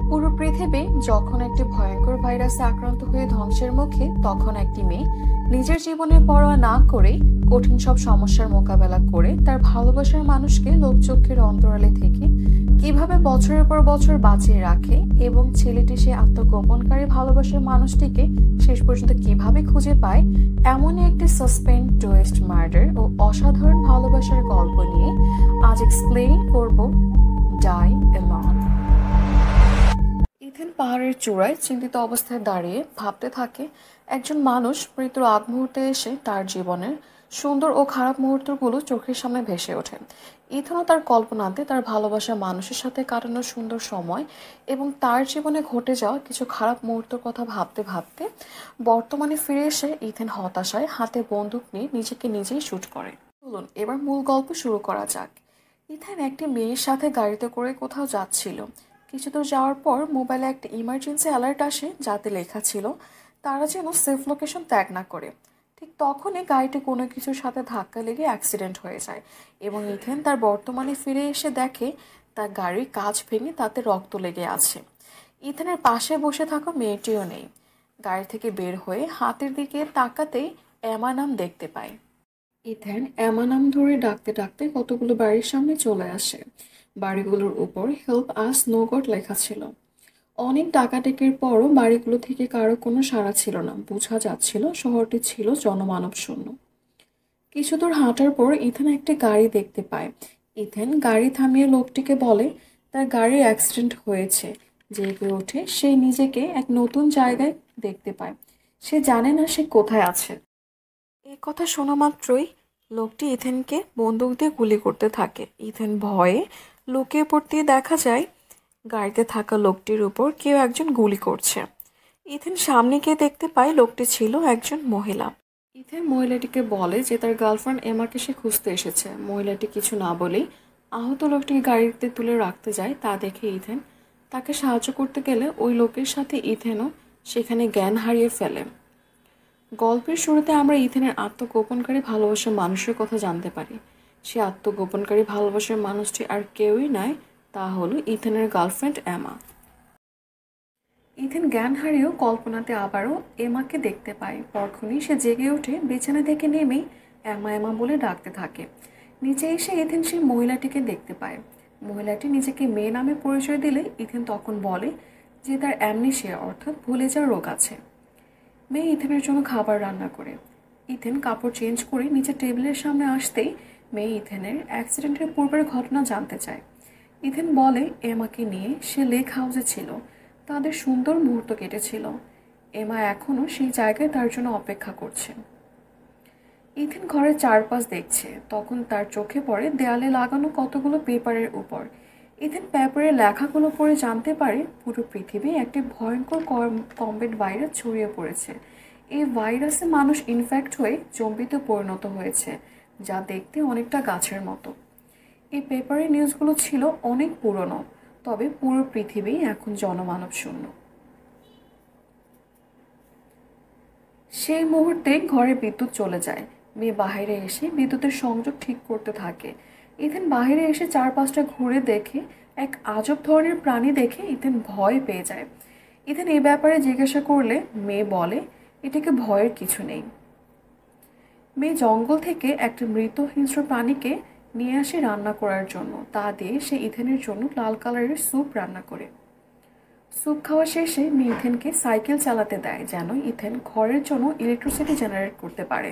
পুরো পৃথিবী যখন একটি ভয়ঙ্কর ভাইরাসে আক্রান্ত হয়ে ধ্বংসের মুখে, তখন একটি মেয়ে নিজের জীবনের পরোয়া না করে কঠিন সব সমস্যার মোকাবেলা করে তার ভালোবাসার মানুষকে লোকচক্ষের অন্তরালে থেকে কিভাবে বছরের পর বছর বাঁচিয়ে রাখে এবং ছেলেটি সে আত্মগোপনকারী ভালোবাসার মানুষটিকে শেষ পর্যন্ত কিভাবে খুঁজে পায়, এমনই একটি সাসপেন্স, টুইস্ট, মার্ডার ও অসাধারণ ভালোবাসার গল্প নিয়ে আজ এক্সপ্লেইন করব ডাই অ্যালোন। ইথেন পাহাড়ের চূড়ায় চিন্তিত অবস্থায় দাঁড়িয়ে ভাবতে থাকে, একজন মানুষ মৃত্যুর আগ মুহূর্তে এসে তার জীবনের সুন্দর ও খারাপ মুহূর্তগুলো চোখের সামনে ভেসে ওঠে। ইথেনও তার কল্পনাতে তার ভালোবাসার মানুষের সাথে কাটানোর সুন্দর সময় এবং তার জীবনে ঘটে যাওয়া কিছু খারাপ মুহূর্তের কথা ভাবতে ভাবতে বর্তমানে ফিরে এসে ইথেন হতাশায় হাতে বন্দুক নিয়ে নিজেকে নিজেই শুট করে। চলুন এবার মূল গল্প শুরু করা যাক। ইথেন একটি মেয়ের সাথে গাড়িতে করে কোথাও যাচ্ছিল। কিছু দূর যাওয়ার পর মোবাইলে একটা ইমার্জেন্সি অ্যালার্ট আসে, যাতে লেখা ছিল তারা যেন সেফ লোকেশন ত্যাগ না করে। ঠিক তখনই গাড়িটি কোনো কিছুর সাথে ধাক্কা লেগে অ্যাক্সিডেন্ট হয়ে যায় এবং ইথেন তার বর্তমানে ফিরে এসে দেখে তার গাড়ির কাঁচ ভেঙে তাতে রক্ত লেগে আছে। ইথেনের পাশে বসে থাকা মেয়েটিও নেই। গাড়ি থেকে বের হয়ে হাতের দিকে তাকাতেই এমা নাম দেখতে পায়। ইথেন এমা নাম ধরে ডাকতে ডাকতে কতগুলো বাড়ির সামনে চলে আসে। বাড়িগুলোর উপর হেল্প আস নো গড লেখা ছিল। অনেক ডাকাডাকির পরও বাড়িগুলো থেকে কারো কোনো সাড়া ছিল না। বোঝা যাচ্ছিল শহরটি ছিল জনমানব শূন্য। কিছু দূর হাঁটার পর ইথেন একটি গাড়ি দেখতে পায়। ইথেন গাড়ি থামিয়ে লোকটিকে বলে তার গাড়ির অ্যাক্সিডেন্ট হয়েছে। জেগে ওঠে সে নিজেকে এক নতুন জায়গায় দেখতে পায়। সে জানে না সে কোথায় আছে। এই কথা শোনা মাত্রই লোকটি ইথেনকে বন্দুক দিয়ে গুলি করতে থাকে। ইথেন ভয়ে লুকিয়ে পড়তে দেখা যায় গাড়িতে থাকা লোকটির উপর কেউ একজন গুলি করছে। ইথেন সামনে গিয়ে দেখতে পায় লোকটি ছিল একজন মহিলা। ইথেন মহিলাটিকে বলে যে তার গার্লফ্রেন্ড এমাকে সে খুঁজতে এসেছে। মহিলাটি কিছু না বলেই আহত লোকটিকে গাড়িতে তুলে রাখতে যায়। তা দেখে ইথেন তাকে সাহায্য করতে গেলে ওই লোকের সাথে ইথেনও সেখানে জ্ঞান হারিয়ে ফেলে। গল্পের শুরুতে আমরা ইথেনের আত্মগোপনকারী ভালোবাসার মানুষের কথা জানতে পারি। সে আত্মগোপনকারী ভালোবাসার মানুষটি আর কেউই নয়, তা হলো ইথেনের গার্লফ্রেন্ড এমা। ইথেন জ্ঞান হারিয়েও কল্পনাতে আবারও এমাকে দেখতে পায়। পরক্ষণই সে জেগে ওঠে, বিছানা থেকে নেমেই এমা এমা বলে ডাকতে থাকে। নিচে এসে ইথেন সেই মহিলাটিকে দেখতে পায়। মহিলাটি নিজেকে মেয়ে নামে পরিচয় দিলে ইথেন তখন বলে যে তার অ্যামনেশিয়া অর্থাৎ ভুলে যাওয়ার রোগ আছে। মেয়ে ইথেনের জন্য খাবার রান্না করে। ইথেন কাপড় চেঞ্জ করে নিচে টেবিলের সামনে আসতেই মেয়ে ইথেনের অ্যাক্সিডেন্টের পূর্বের ঘটনা জানতে চায়। ইথেন বলে এমাকে নিয়ে সে লেক হাউসে ছিল, তাদের সুন্দর মুহূর্ত কেটেছিল। এমা এখনও সেই জায়গায় তার জন্য অপেক্ষা করছে। ইথেন ঘরের চারপাশ দেখছে, তখন তার চোখে পড়ে দেয়ালে লাগানো কতগুলো পেপারের উপর। ইথেন পেপারের লেখাগুলো পড়ে জানতে পারে পুরো পৃথিবী একটি ভয়ঙ্কর কমব্যাট ভাইরাস ছড়িয়ে পড়েছে। এই ভাইরাসে মানুষ ইনফেক্ট হয়ে জম্বিতে পরিণত হয়েছে, যা দেখতে অনেকটা গাছের মতো। এই পেপারের নিউজগুলো ছিল অনেক পুরনো, তবে পুরো পৃথিবী এখন জনমানব শূন্য। সেই মুহূর্তে ঘরে বিদ্যুৎ চলে যায়। মেয়ে বাইরে এসে বিদ্যুতের সংযোগ ঠিক করতে থাকে। ইথেন বাইরে এসে চারপাশটা ঘুরে দেখে এক আজব ধরনের প্রাণী দেখে ইথেন ভয় পেয়ে যায়। ইথেন এই ব্যাপারে জিজ্ঞাসা করলে মেয়ে বলে এটাকে ভয়ের কিছু নেই। মেয়ে জঙ্গল থেকে একটা মৃত হিংস্র প্রাণীকে নিয়ে আসে রান্না করার জন্য। তা দিয়ে সে ইথেনের জন্য লাল কালারের স্যুপ রান্না করে। স্যুপ খাওয়া শেষে মেয়ে ইথেনকে সাইকেল চালাতে দেয়, যেন ইথেন ঘরের জন্য ইলেকট্রিসিটি জেনারেট করতে পারে।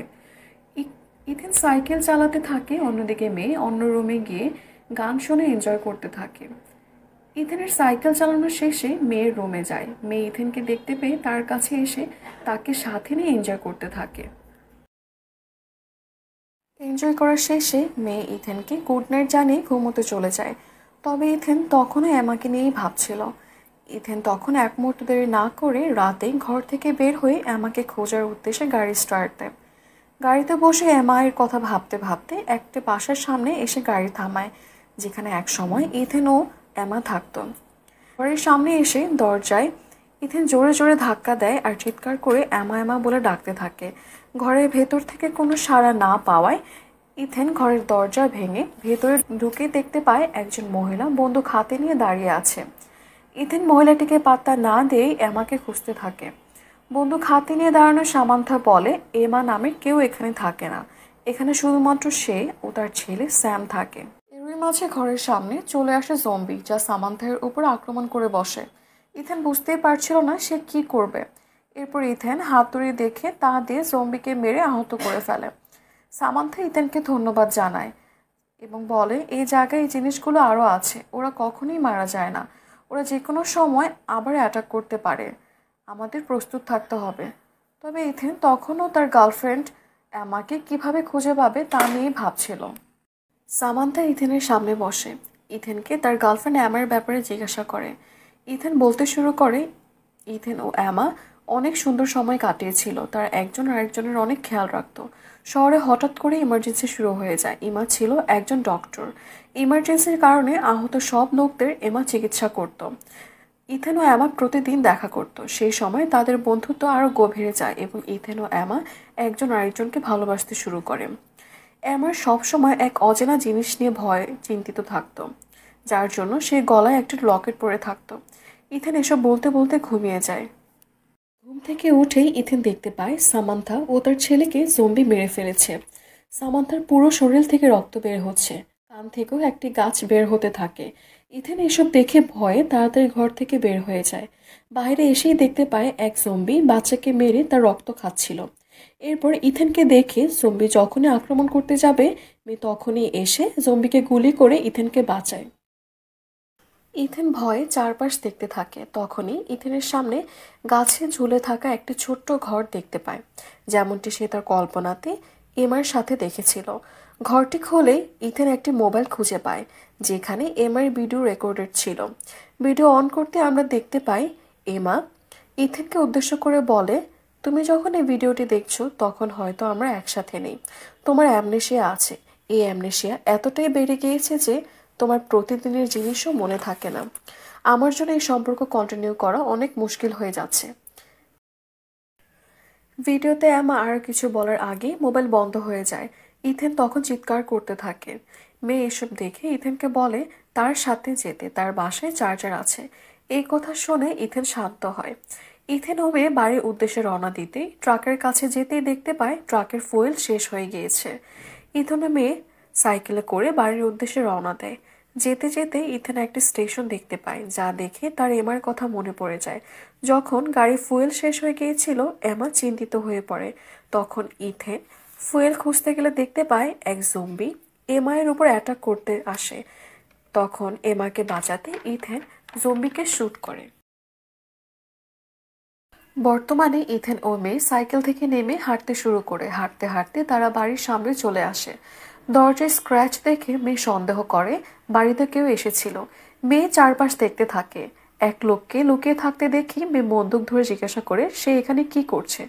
ইথেন সাইকেল চালাতে থাকে, অন্যদিকে মেয়ে অন্য রুমে গিয়ে গান শুনে এনজয় করতে থাকে। ইথেনের সাইকেল চালানো শেষে মেয়ের রুমে যায়। মেয়ে ইথেনকে দেখতে পেয়ে তার কাছে এসে তাকে সাথে নিয়ে এনজয় করতে থাকে। এনজয় করার শেষে মেয়ে ইথেনকে গুড নাইট জানিয়ে ঘুমোতে চলে যায়। তবে ইথেন তখনও এমাকে নিয়েই ভাবছিল। ইথেন তখন এক মুহূর্ত দেরি না করে রাতে ঘর থেকে বের হয়ে এমাকে খোঁজার উদ্দেশ্যে গাড়ি স্টার্ট দেয়। গাড়িতে বসে এমায়ের কথা ভাবতে ভাবতে একটা বাসার সামনে এসে গাড়ি থামায়, যেখানে এক সময় ইথেন ও এমা থাকত। ঘরের সামনে এসে দরজায় ইথেন জোরে জোরে ধাক্কা দেয় আর চিৎকার করে এমা এমা বলে ডাকতে থাকে। ঘরের ভেতর থেকে কোনো সাড়া না পাওয়ায় ইথেন ঘরের দরজা ভেঙে ভেতরে ঢুকে দেখতে পায় একজন মহিলা বন্দুক হাতে নিয়ে দাঁড়িয়ে আছে। ইথেন মহিলাটিকে পাত্তা না দিয়ে এমাকে খুঁজতে থাকে। বন্দুক হাতে নিয়ে দাঁড়ানো সামান্থা বলে, এমা নামে কেউ এখানে থাকে না, এখানে শুধুমাত্র সে ও তার ছেলে স্যাম থাকে। এরই মাঝে ঘরের সামনে চলে আসে জম্বি, যা সামান্থার উপর আক্রমণ করে বসে। ইথেন বুঝতেই পারছিল না সে কি করবে। এরপর ইথেন হাতুড়ি দেখে তা দিয়ে জম্বিকে মেরে আহত করে ফেলে। সামান্থা ইথেনকে ধন্যবাদ জানায় এবং বলে, এই জায়গায় এই জিনিসগুলো আরও আছে, ওরা কখনোই মারা যায় না, ওরা যে কোনো সময় আবার অ্যাটাক করতে পারে, আমাদের প্রস্তুত থাকতে হবে। তবে ইথেন তখনও তার গার্লফ্রেন্ড অ্যামাকে কিভাবে খুঁজে পাবে তা নিয়ে ভাবছিল। সামান্থা ইথেনের সামনে বসে ইথেনকে তার গার্লফ্রেন্ড অ্যামার ব্যাপারে জিজ্ঞাসা করে। ইথেন বলতে শুরু করে, ইথেন ও অ্যামা অনেক সুন্দর সময় কাটিয়েছিল, তারা একজন আরেকজনের অনেক খেয়াল রাখতো। শহরে হঠাৎ করে ইমার্জেন্সি শুরু হয়ে যায়। ইমা ছিল একজন ডক্টর। ইমার্জেন্সির কারণে আহত সব লোকদের এমা চিকিৎসা করত। ইথেন ও অ্যামা প্রতিদিন দেখা করত। সেই সময় তাদের বন্ধুত্ব আরও গভীরে যায় এবং ইথেন ও অ্যামা একজন আরেকজনকে ভালোবাসতে শুরু করে। অ্যামার সবসময় এক অচেনা জিনিস নিয়ে ভয় চিন্তিত থাকতো, যার জন্য সে গলায় একটা লকেট পরে থাকতো। ইথেন এসব বলতে বলতে ঘুমিয়ে যায়। ঘুম থেকে উঠেই ইথেন দেখতে পায় সামান্থা ও তার ছেলেকে জম্বি মেরে ফেলেছে। সামান্থার পুরো শরীর থেকে রক্ত বের হচ্ছে, কান থেকেও একটি গাছ বের হতে থাকে। ইথেন এসব দেখে ভয়ে তাড়াতাড়ি ঘর থেকে বের হয়ে যায়। বাইরে এসেই দেখতে পায় এক জম্বি বাচ্চাকে মেরে তার রক্ত খাচ্ছিল। এরপর ইথেনকে দেখে জম্বি যখনই আক্রমণ করতে যাবে, মেয়ে তখনই এসে জম্বিকে গুলি করে ইথেনকে বাঁচায়। ইথেন ভয়ে চারপাশ দেখতে থাকে। তখনই ইথেনের সামনে গাছে ঝুলে থাকা একটি ছোট্ট ঘর দেখতে পায়, যেমনটি সে তার কল্পনাতে এমার সাথে দেখেছিল। ঘরটি খুলে ইথেন একটি মোবাইল খুঁজে পায়, যেখানে এমার ভিডিও রেকর্ডেড ছিল। ভিডিও অন করতে আমরা দেখতে পাই এমা ইথেনকে উদ্দেশ্য করে বলে, তুমি যখন এই ভিডিওটি দেখছো তখন হয়তো আমরা একসাথে নেই, তোমার অ্যামনেশিয়া আছে। এই অ্যামনেশিয়া এতটাই বেড়ে গিয়েছে যে তোমার প্রতিদিনের জিনিসও মনে থাকে না। আমার জন্য এই সম্পর্ক কন্টিনিউ করা অনেক মুশকিল হয়ে যাচ্ছে। ভিডিওতে অ্যামা আর কিছু বলার আগে মোবাইল বন্ধ হয়ে যায়। ইথেন তখন চিৎকার করতে থাকে। মেয়ে এসব দেখে ইথেনকে বলে তার সাথে যেতে, তার বাসায় চার্জার আছে। এই কথা শুনে ইথেন শান্ত হয়। ইথেন ও মেয়ে বাড়ির উদ্দেশ্যে রওনা দিতেই ট্রাকের কাছে যেতেই দেখতে পায় ট্রাকের ফুয়েল শেষ হয়ে গিয়েছে। ইথেন ও মেয়ে সাইকেলে করে বাড়ির উদ্দেশ্যে রওনা দেয়। যেতে যেতে ইথেন একটি স্টেশন দেখতে পায়, যা দেখে তার এমার কথা মনে পড়ে যায়। যখন গাড়ির ফুয়েল শেষ হয়ে গিয়েছিল, এমা চিন্তিত হয়ে পড়ে। তখন ইথেন ফুয়েল খুঁজতে গেলে দেখতে পায় এক জম্বি এমায়ের উপর অ্যাটাক করতে আসে। তখন এমাকে বাঁচাতে ইথেন জম্বিকে শুট করে। বর্তমানে ইথেন ও মেয়ে সাইকেল থেকে নেমে হাঁটতে শুরু করে। হাঁটতে হাঁটতে তারা বাড়ির সামনে চলে আসে। দরজায় স্ক্র্যাচ দেখে মেয়ে সন্দেহ করে বাড়িতে কেউ এসেছিল। মেয়ে চারপাশ দেখতে থাকে। এক লোককে লুকিয়ে থাকতে দেখে মেয়ে বন্দুক ধরে জিজ্ঞাসা করে সে এখানে কি করছে।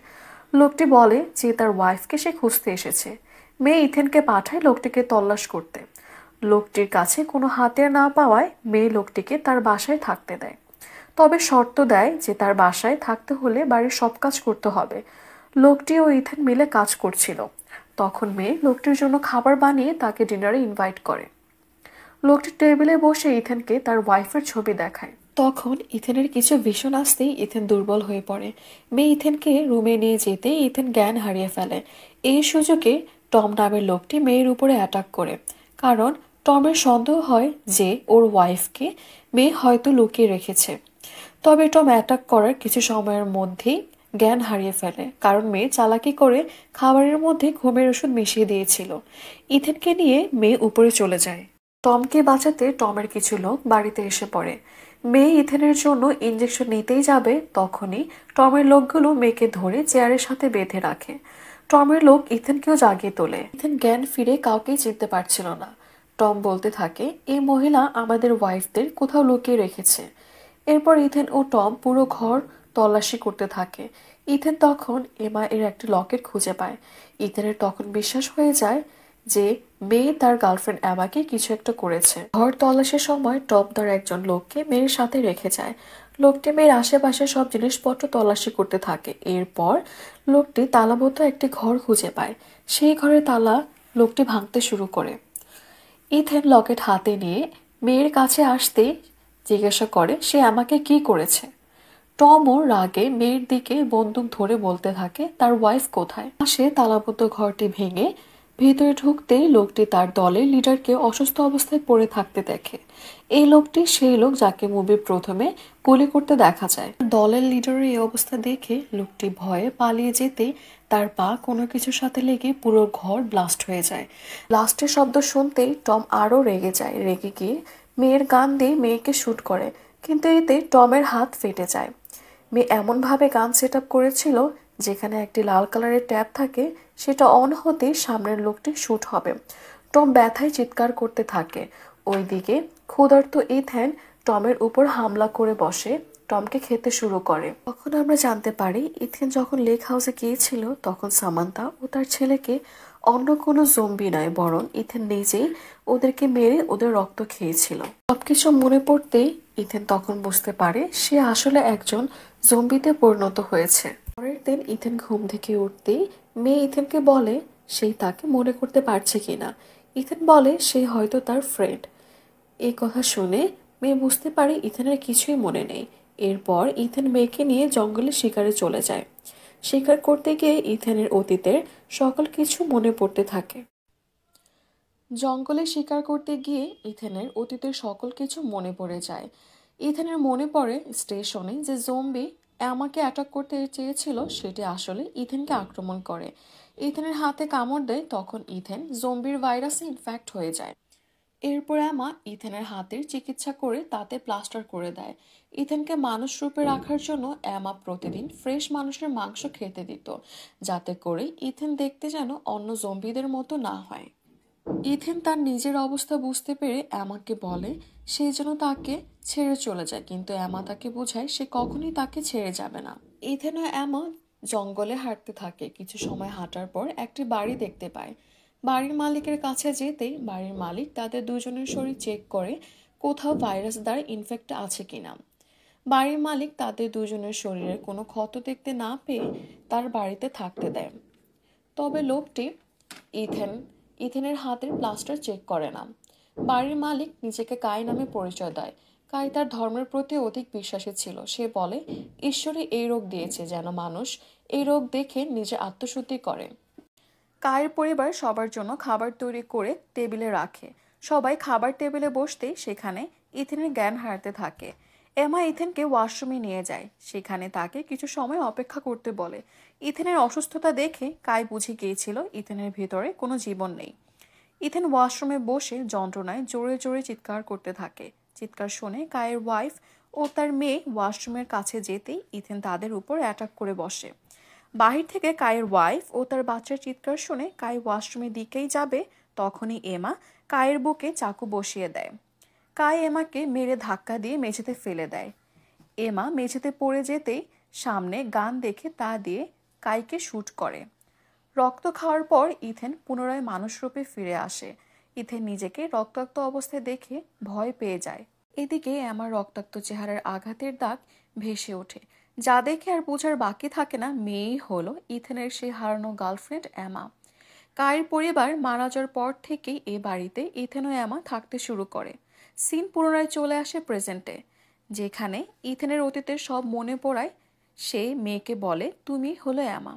লোকটি বলে যে তার ওয়াইফকে সে খুঁজতে এসেছে। মেয়ে ইথেনকে পাঠায় লোকটিকে তল্লাশ করতে। লোকটির কাছে কোনো হাতিয়ার না পাওয়ায় মেয়ে লোকটিকে তার বাসায় থাকতে দেয়, তবে শর্ত দেয় যে তার বাসায় থাকতে হলে বাড়ির সব কাজ করতে হবে। লোকটি ও ইথেন মিলে কাজ করছিল। তখন মেয়ে লোকটির জন্য খাবার বানিয়ে তাকে ডিনারে ইনভাইট করে। লোকটি টেবিলে বসে ইথেনকে তার ওয়াইফের ছবি দেখায়। তখন ইথেনের কিছু ভীষণ আসতেই ইথেন দুর্বল হয়ে পড়ে। মেয়ে ইথেনকে রুমে নিয়ে যেতে ইথেন জ্ঞান হারিয়ে ফেলে। এই সুযোগে টম নামের লোকটি মেয়ের উপরে অ্যাটাক করে, কারণ টমের সন্দেহ হয় যে ওর ওয়াইফকে মেয়ে হয়তো লুকিয়ে রেখেছে। তবে টম অ্যাটাক করার কিছু সময়ের মধ্যেই জ্ঞান হারিয়ে ফেলে, কারণ মেয়ে চালাকি করে খাবারের মধ্যে ঘুমের ওষুধ মিশিয়ে দিয়েছিল। ইথেনকে নিয়ে মেয়ে উপরে চলে যায়। টমকে বাঁচাতে টমের কিছু লোক বাড়িতে এসে পড়ে। মেয়ে ইথেনের জন্য ইঞ্জেকশন নিতেই যাবে, তখনই টমের লোকগুলো মেয়েকে ধরে চেয়ারের সাথে বেঁধে রাখে। টমের লোক ইথেনকেও জাগিয়ে তোলে। ইথেন জ্ঞান ফিরে কাউকেই চিনতে পারছিল না। টম বলতে থাকে, এই মহিলা আমাদের ওয়াইফদের কোথাও লুকিয়ে রেখেছে। এরপর ইথেন ও টম পুরো ঘর তল্লাশি করতে থাকে। ইথেন তখন এমা এর একটি লকেট খুঁজে পায়। ইথেনের তখন বিশ্বাস হয়ে যায় যে মেয়ে তার গার্লফ্রেন্ড এমাকে কিছু একটা করেছে। ঘর তল্লাশির সময় টম তার একজন লোককে মেয়ের সাথে রেখে যায়। লোকটি মেয়ের আশেপাশে সব জিনিসপত্র তল্লাশি করতে থাকে। এরপর লোকটি তালাবদ্ধ একটি ঘর খুঁজে পায়। সেই ঘরের তালা লোকটি ভাঙতে শুরু করে। ইথেন লকেট হাতে নিয়ে মেয়ের কাছে আসতেই জিজ্ঞাসা করে সে আমাকে কি করেছে। টমও রাগে মেয়ের দিকে বন্দুক ধরে বলতে থাকে তার ওয়াইফ কোথায়। সে তালাবদ্ধ ঘরটি ভেঙে ভেতরে ঢুকতেই লোকটি তার দলের লিডারকে অসুস্থ অবস্থায় পড়ে থাকতে দেখে। এই লোকটি সেই লোক যাকে মুভির প্রথমে গুলি করতে দেখা যায়। দলের লিডারের এই অবস্থা দেখে লোকটি ভয়ে পালিয়ে যেতেই তার পা কোনো কিছুর সাথে লেগে পুরো ঘর ব্লাস্ট হয়ে যায়। ব্লাস্টের শব্দ শুনতেই টম আরো রেগে যায়। রেগে গিয়ে মেয়ের গান দিয়ে মেয়েকে শুট করে, কিন্তু এতে টমের হাত ফেটে যায়। মেয়ে এমনভাবে গান সেট আপ করেছিল যেখানে একটি লাল কালারের ট্যাব থাকে, সেটা অন হতেই সামনের লোকটি শুট হবে। টম ব্যথায় চিৎকার করতে থাকে। ওইদিকে ক্ষুধার্ত ইথেন টমের উপর হামলা করে বসে, টমকে খেতে শুরু করে। তখন আমরা জানতে পারি ইথেন যখন লেক হাউসে গিয়েছিল তখন সামান্থা ও তার ছেলেকে অন্য কোনো জম্বি নয় বরং ইথেন নিজেই ওদেরকে মেরে ওদের রক্ত খেয়েছিল। সবকিছু মনে পড়তেই ইথেন তখন বুঝতে পারে সে আসলে একজন জম্বিতে পরিণত হয়েছে। পরের দিন ইথেন ঘুম থেকে উঠতেই মেয়ে ইথেনকে বলে সেই তাকে মনে করতে পারছে কিনা। ইথেন বলে সে হয়তো তার ফ্রেন্ড। এই কথা শুনে মেয়ে বুঝতে পারে ইথেনের কিছুই মনে নেই। এরপর ইথেন মেয়েকে নিয়ে জঙ্গলে শিকারে চলে যায়। শিকার করতে গিয়ে ইথেনের অতীতের সকল কিছু মনে পড়তে থাকে। জঙ্গলে শিকার করতে গিয়ে ইথেনের অতীতের সকল কিছু মনে পড়ে যায়। ইথেনের মনে পড়ে স্টেশনে যে জম্বি আমাকে অ্যাটাক করতে চেয়েছিল সেটি আসলে ইথেনকে আক্রমণ করে। ইথেনের হাতে কামড় দেয়, তখন ইথেন জম্বির ভাইরাসে ইনফেক্ট হয়ে যায়। এরপর এমা ইথেনের হাতের চিকিৎসা করে তাতে প্লাস্টার করে দেয়। ইথেনকে মানুষ রূপে রাখার জন্য এমা প্রতিদিন ফ্রেশ মানুষের মাংস খেতে দিত, যাতে করে ইথেন দেখতে যেন অন্য জম্বিদের মতো না হয়। ইথেন তার নিজের অবস্থা বুঝতে পেরে এমাকে বলে সে যেন তাকে ছেড়ে চলে যায়, কিন্তু এমা তাকে বোঝায় সে কখনোই তাকে ছেড়ে যাবে না। ইথেন ও এমা জঙ্গলে হাঁটতে থাকে। কিছু সময় হাঁটার পর একটি বাড়ি দেখতে পায়। বাড়ির মালিকের কাছে যেতেই বাড়ির মালিক তাদের দুজনের শরীর চেক করে কোথাও ভাইরাস দ্বারা ইনফেক্ট আছে কিনা। বাড়ির মালিক তাদের দুজনের শরীরের কোনো ক্ষত দেখতে না পেয়ে তার বাড়িতে থাকতে দেয়। তবে লোকটি ইথেনের হাতের প্লাস্টার চেক করে না। বাড়ির মালিক নিজেকে কাই নামে পরিচয় দেয়। কাই তার ধর্মের প্রতি অধিক বিশ্বাসী ছিল। সে বলে ঈশ্বরই এই রোগ দিয়েছে যেন মানুষ এই রোগ দেখে নিজে আত্মশুদ্ধি করে। কায়ের পরিবার সবার জন্য খাবার তৈরি করে টেবিলে রাখে। সবাই খাবার টেবিলে বসতেই সেখানে ইথেনের জ্ঞান হারাতে থাকে। এমা ইথেনকে ওয়াশরুমে নিয়ে যায়। সেখানে তাকে কিছু সময় অপেক্ষা করতে বলে। ইথেনের অসুস্থতা দেখে কাই বুঝে গিয়েছিল ইথেনের ভেতরে কোনো জীবন নেই। ইথেন ওয়াশরুমে বসে যন্ত্রণায় জোরে জোরে চিৎকার করতে থাকে। চিৎকার শুনে কায়ের ওয়াইফ ও তার মেয়ে ওয়াশরুমের কাছে যেতেই ইথেন তাদের উপর অ্যাটাক করে বসে। বাহির থেকে কায়ের ওয়াইফ ও তার বাচ্চার চিৎকার শুনে কাই ওয়াশরুমের দিকেই যাবে, তখনই এমা কায়ের বুকে চাকু বসিয়ে দেয়। কাই এমাকে মেরে ধাক্কা দিয়ে মেঝেতে ফেলে দেয়। এমা মেঝেতে পড়ে যেতেই সামনে গান দেখে তা দিয়ে কাইকে শুট করে। রক্ত খাওয়ার পর ইথেন পুনরায় মানুষরূপে ফিরে আসে। ইথেন নিজেকে রক্তাক্ত অবস্থায় দেখে ভয় পেয়ে যায়। এদিকে এমার রক্তাক্ত চেহারার আঘাতের দাগ ভেসে ওঠে, যা দেখে আর বোঝার বাকি থাকে না মেয়েই হলো ইথেনের সেই হারানো গার্লফ্রেন্ড এমা। কায়ের পরিবার মারা যাওয়ার পর থেকেই এ বাড়িতে ইথেন ও এমা থাকতে শুরু করে। সিন পুনরায় চলে আসে প্রেজেন্টে, যেখানে ইথেনের অতীতের সব মনে পড়ায় সে মেয়েকে বলে তুমি হলো এমা।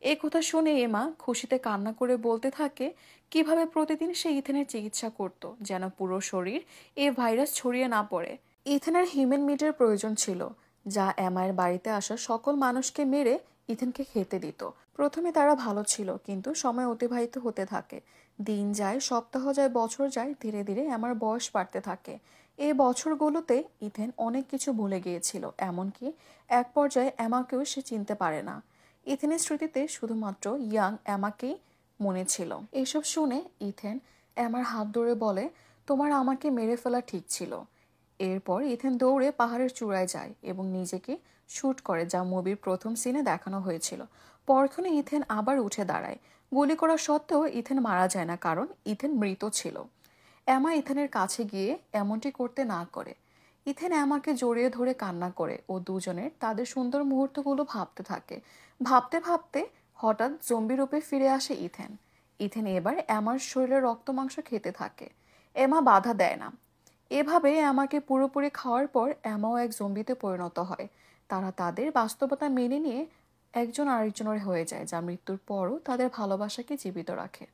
এ কথা শুনে এমা খুশিতে কান্না করে বলতে থাকে কিভাবে প্রতিদিন সে ইথেনের চিকিৎসা করত যেন পুরো শরীর এ ভাইরাস ছড়িয়ে না পড়ে। ইথেনের হিউম্যান মিটের প্রয়োজন ছিল, যা এমায়ের বাড়িতে আসা সকল মানুষকে মেরে ইথেনকে খেতে দিত। প্রথমে তারা ভালো ছিল, কিন্তু সময় অতিবাহিত হতে থাকে। দিন যায়, সপ্তাহ যায়, বছর যায়, ধীরে ধীরে আমার বয়স বাড়তে থাকে। এই বছরগুলোতে ইথেন অনেক কিছু ভুলে গিয়েছিল, এমনকি এক পর্যায়ে এমাকেও সে চিনতে পারে না। ইথেনের স্মৃতিতে শুধুমাত্র ইয়াং এমাকেই মনে ছিল। এসব শুনে ইথেন এমার হাত ধরে বলে তোমার আমাকে মেরে ফেলা ঠিক ছিল। এরপর ইথেন দৌড়ে পাহাড়ের চূড়ায় যায় এবং নিজেকে শুট করে, যা মুভির প্রথম সিনে দেখানো হয়েছিল। পরক্ষণে ইথেন আবার উঠে দাঁড়ায়। গুলি করা সত্ত্বেও ইথেন মারা যায় না, কারণ ইথেন মৃত ছিল। এমা ইথেনের কাছে গিয়ে এমনটি করতে না করে। ইথেন এমাকে জড়িয়ে ধরে কান্না করে ও দুজনের তাদের সুন্দর মুহূর্তগুলো ভাবতে থাকে। ভাবতে ভাবতে হঠাৎ জম্বি রূপে ফিরে আসে ইথেন। ইথেন এবার এমার শরীরে রক্ত মাংস খেতে থাকে। এমা বাধা দেয় না। এভাবে আমাকে পুরোপুরি খাওয়ার পর এমাও এক জম্বিতে পরিণত হয়। তারা তাদের বাস্তবতা মেনে নিয়ে একজন আরেকজনের হয়ে যায়, যা মৃত্যুর পরও তাদের ভালোবাসাকে জীবিত রাখে।